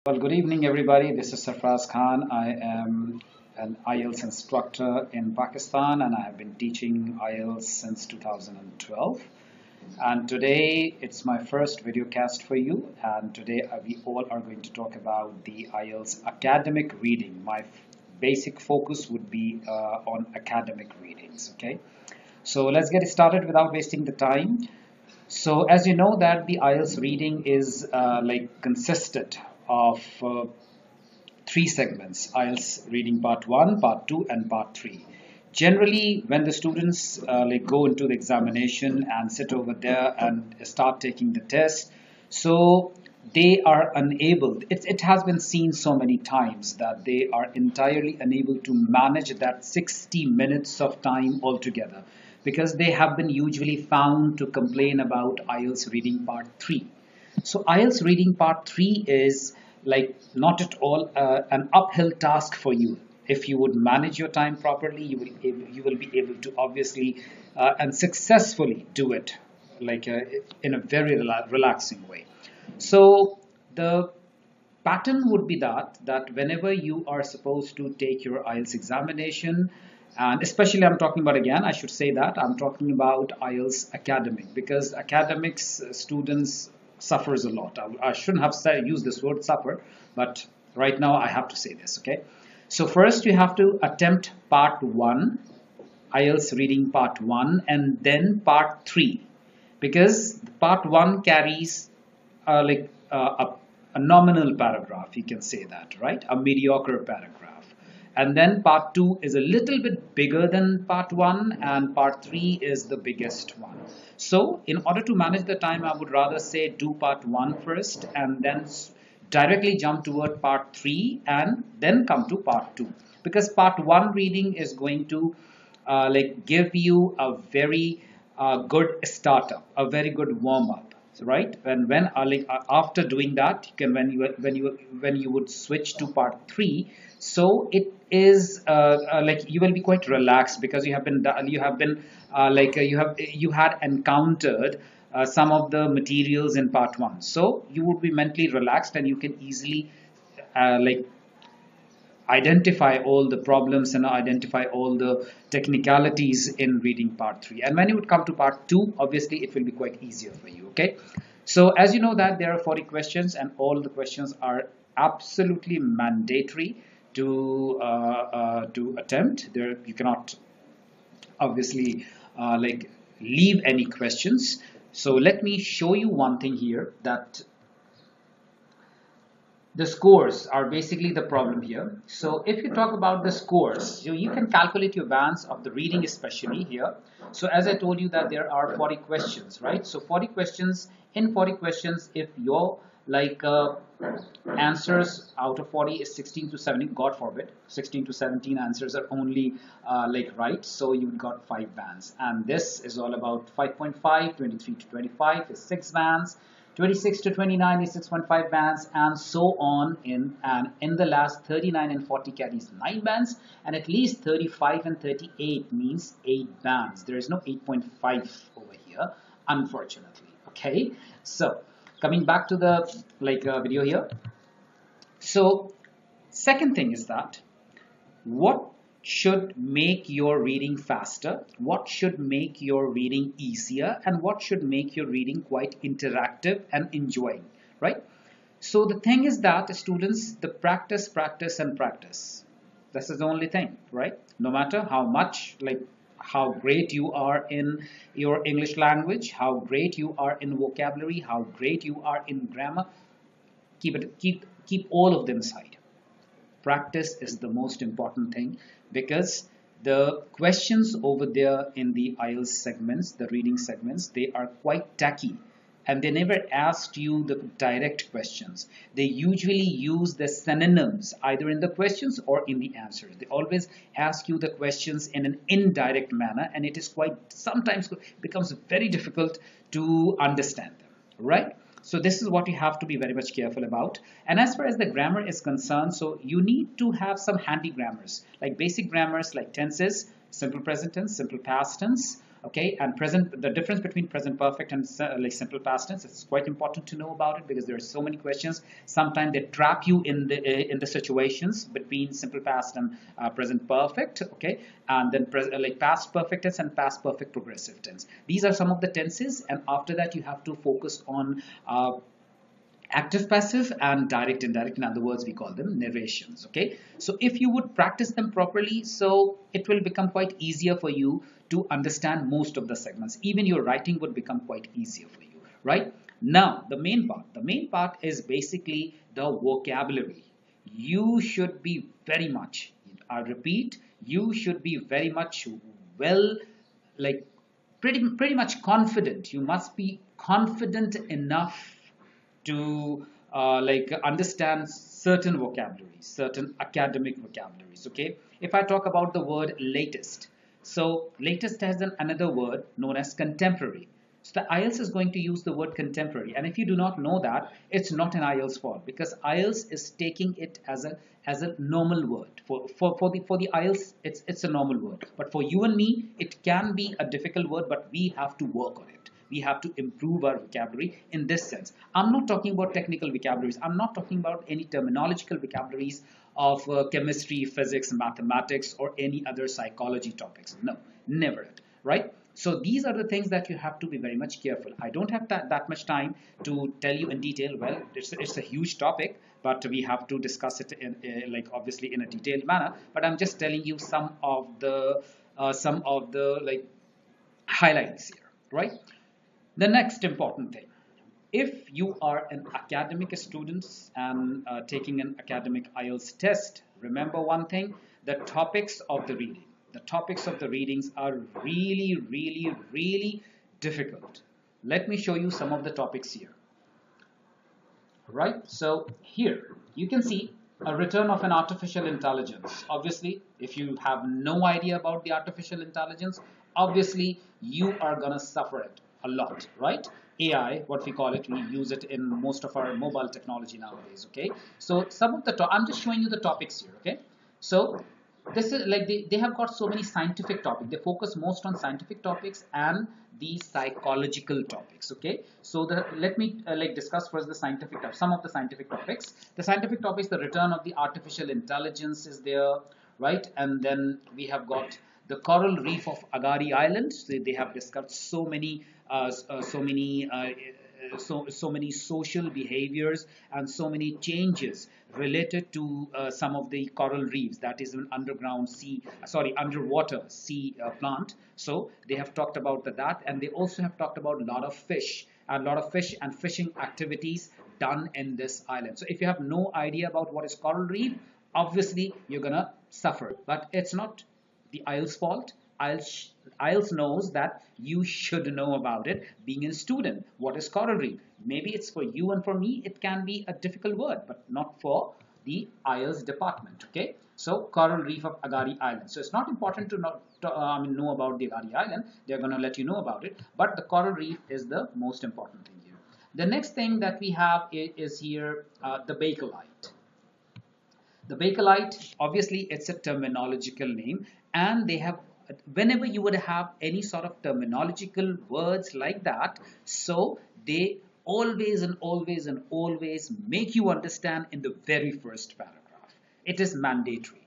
Well, good evening, everybody. This is Sarfaraz Khan. I am an IELTS instructor in Pakistan, and I have been teaching IELTS since 2012. And today it's my first video cast for you. And today we all are going to talk about the IELTS academic reading. My basic focus would be on academic readings. Okay, so let's get started without wasting the time. So as you know that the IELTS reading is consisted of three segments: IELTS reading part 1, part 2 and part 3. Generally, when the students go into the examination and sit over there and start taking the test, so they are unable, it has been seen so many times that they are entirely unable to manage that 60 minutes of time altogether, because they have been usually found to complain about IELTS reading part 3. So IELTS reading part 3 is not at all an uphill task for you. If you would manage your time properly, you will be able to obviously and successfully do it in a very relaxing way. So the pattern would be that whenever you are supposed to take your IELTS examination, and especially I'm talking about, again, I should say that I'm talking about IELTS academic, because academics students suffers a lot. I shouldn't have used this word suffer, but right now I have to say this. Okay, so first you have to attempt part 1, IELTS reading part 1, and then part 3, because part 1 carries a nominal paragraph, you can say that, right? A mediocre paragraph. And then part 2 is a little bit bigger than part 1, and part 3 is the biggest one. So in order to manage the time, I would rather say do part 1 first and then directly jump toward part 3 and then come to part 2, because part 1 reading is going to give you a very good startup, a very good warm-up, right? When after doing that, you can when you would switch to part 3, so it is you will be quite relaxed, because you had encountered some of the materials in part 1, so you would be mentally relaxed and you can easily uh, like identify all the problems and identify all the technicalities in reading part 3. And when you would come to part 2, obviously it will be quite easier for you. Okay, so as you know that there are 40 questions, and all the questions are absolutely mandatory to attempt. There you cannot obviously leave any questions. So let me show you one thing here, that the scores are basically the problem here. So if you talk about the scores, you can calculate your bands of the reading, especially here. So as I told you that there are 40 questions, right? So 40 questions, in 40 questions, if your answers out of 40 is 16 to 17, God forbid, 16 to 17 answers are only right, so you got 5 bands. And this is all about 5.5, 23 to 25 is 6 bands, 26 to 29 is 6.5 bands, and so on. In the last 39 and 40 carries 9 bands, and at least 35 and 38 means 8 bands. There is no 8.5 over here, unfortunately. Okay, so coming back to the video here. So second thing is that what should make your reading faster, what should make your reading easier, and what should make your reading quite interactive and enjoying, right? So the thing is that students, the practice, practice and practice, this is the only thing, right? No matter how much, how great you are in your English language, how great you are in vocabulary, how great you are in grammar, keep all of them aside. Practice is the most important thing, because the questions over there in the IELTS segments, the reading segments, they are quite tacky, and they never asked you the direct questions. They usually use the synonyms either in the questions or in the answers. They always ask you the questions in an indirect manner, and it is quite sometimes becomes very difficult to understand them, right? So this is what you have to be very much careful about. And as far as the grammar is concerned, so you need to have some handy grammars, like basic grammars like tenses, simple present tense, simple past tense, Okay, and present, the difference between present perfect and like simple past tense, it's quite important to know about it because there are so many questions. Sometimes they trap you in the situations between simple past and present perfect. Okay, and then like past perfect tense and past perfect progressive tense. These are some of the tenses, and after that you have to focus on active passive and direct indirect. In other words, we call them narrations. Okay, so if you would practice them properly, so it will become quite easier for you to understand most of the segments. Even your writing would become quite easier for you. Right now, the main part is basically the vocabulary. You should be very much, I repeat, you should be very much well, like pretty much confident. You must be confident enough to like understand certain vocabularies, certain academic vocabularies. Okay, if I talk about the word latest, so latest has another word known as contemporary. So the IELTS is going to use the word contemporary, and if you do not know that, it's not an IELTS fault, because IELTS is taking it as a normal word. For the IELTS, it's a normal word, but for you and me, it can be a difficult word, but we have to work on it. We have to improve our vocabulary in this sense. I'm not talking about technical vocabularies. I'm not talking about any terminological vocabularies of chemistry, physics, mathematics, or any other psychology topics. No, never. Right? So these are the things that you have to be very much careful. I don't have that much time to tell you in detail. Well, it's a huge topic, but we have to discuss it in like obviously in a detailed manner. But I'm just telling you some of the like highlights here, right? The next important thing, if you are an academic student and taking an academic IELTS test, remember one thing: the topics of the reading. The topics of the readings are really difficult. Let me show you some of the topics here. Right? So here you can see a return of an artificial intelligence. Obviously, if you have no idea about the artificial intelligence, obviously you are gonna suffer it a lot, right? AI, what we call it, we use it in most of our mobile technology nowadays. Okay, so some of the I'm just showing you the topics here. Okay, so this is like they have got so many scientific topics. They focus most on scientific topics and the psychological topics. Okay, so let me like discuss first the scientific topics, some of the scientific topics. The scientific topics: the return of the artificial intelligence is there, right? And then we have got the coral reef of Agari Island. So they have discussed so many so many social behaviors and so many changes related to some of the coral reefs, that is an underwater sea plant. So they have talked about that, and they also have talked about a lot of fish and fishing activities done in this island. So if you have no idea about what is coral reef, obviously you're gonna suffer, but it's not the IELTS fault. IELTS knows that you should know about it. Being a student, what is coral reef? Maybe it's for you and for me, it can be a difficult word, but not for the IELTS department. Okay, so coral reef of Agari Island. So it's not important to know about the Agari Island. They're going to let you know about it, but the coral reef is the most important thing here. The next thing that we have is here the bakelite. The bakelite, obviously, it's a terminological name, and they have, whenever you would have any sort of terminological words like that, so they always make you understand in the very first paragraph. It is mandatory.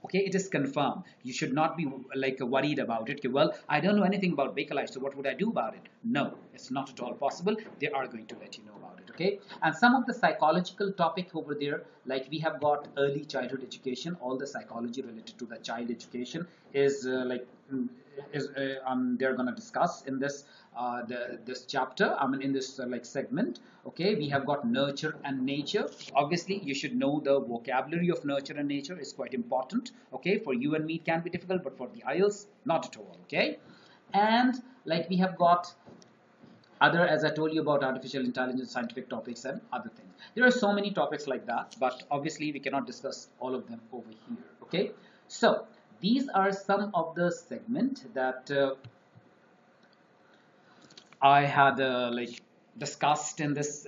Okay, it is confirmed. You should not be like worried about it. Okay, well, I don't know anything about bakelite, so what would I do about it? No, it's not at all possible. They are going to let you know about it. Okay, and some of the psychological topic over there, like we have got early childhood education. All the psychology related to the child education is they're going to discuss in this this chapter, in this like segment. Okay, we have got nurture and nature. Obviously you should know the vocabulary of nurture and nature is quite important. Okay, for you and me it can be difficult, but for the IELTS not at all. Okay, and like we have got other, as I told you, about artificial intelligence, scientific topics and other things. There are so many topics like that, but obviously we cannot discuss all of them over here. Okay, so these are some of the segment that I had like discussed in this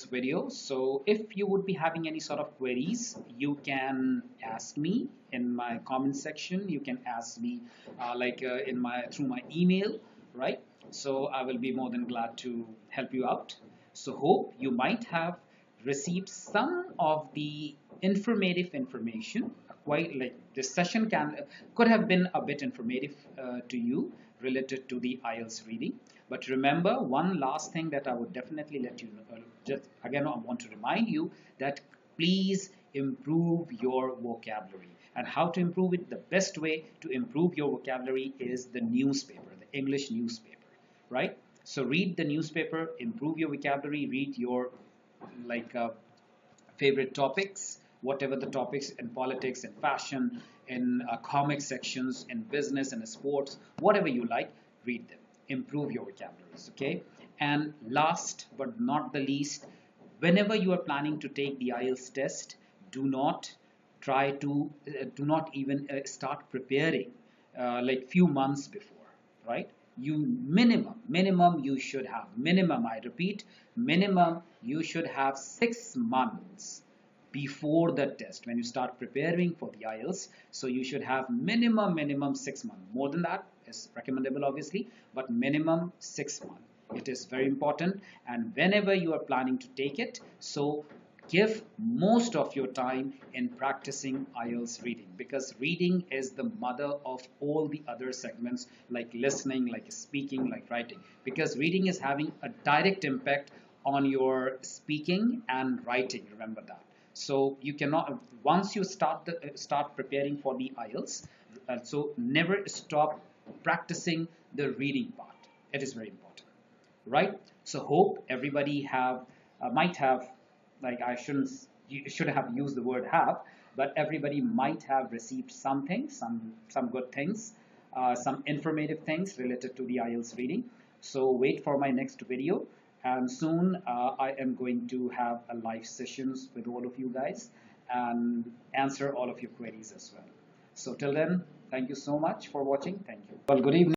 video. So if you would be having any sort of queries, you can ask me in my comment section. You can ask me through my email, right? So I will be more than glad to help you out. So hope you might have received some of the informative information. Quite like this session could have been a bit informative to you related to the IELTS reading. But remember, one last thing that I would definitely let you know, just again, I want to remind you that please improve your vocabulary. And how to improve it? The best way to improve your vocabulary is the newspaper, the English newspaper, right? So read the newspaper, improve your vocabulary, read your like favorite topics, whatever the topics in politics, in fashion, in comic sections, in business, and sports, whatever you like, read them. Improve your vocabularies, okay? And last but not the least, whenever you are planning to take the IELTS test, do not do not even start preparing like few months before, right? You minimum you should have, minimum, I repeat, minimum you should have 6 months before the test when you start preparing for the IELTS. So you should have minimum 6 months. More than that is recommendable, obviously, but minimum 6 months. It is very important. And whenever you are planning to take it, so give most of your time in practicing IELTS reading, because reading is the mother of all the other segments like listening, like speaking, like writing, because reading is having a direct impact on your speaking and writing. Remember that. So you cannot, once you start preparing for the IELTS, so never stop practicing the reading part. It is very important, right? So hope everybody have might have, like, I shouldn't, you should have used the word have, but everybody might have received something, some good things, some informative things related to the IELTS reading. So wait for my next video, and soon I am going to have a live sessions with all of you guys and answer all of your queries as well. So till then, thank you so much for watching. Thank you. Well, good evening.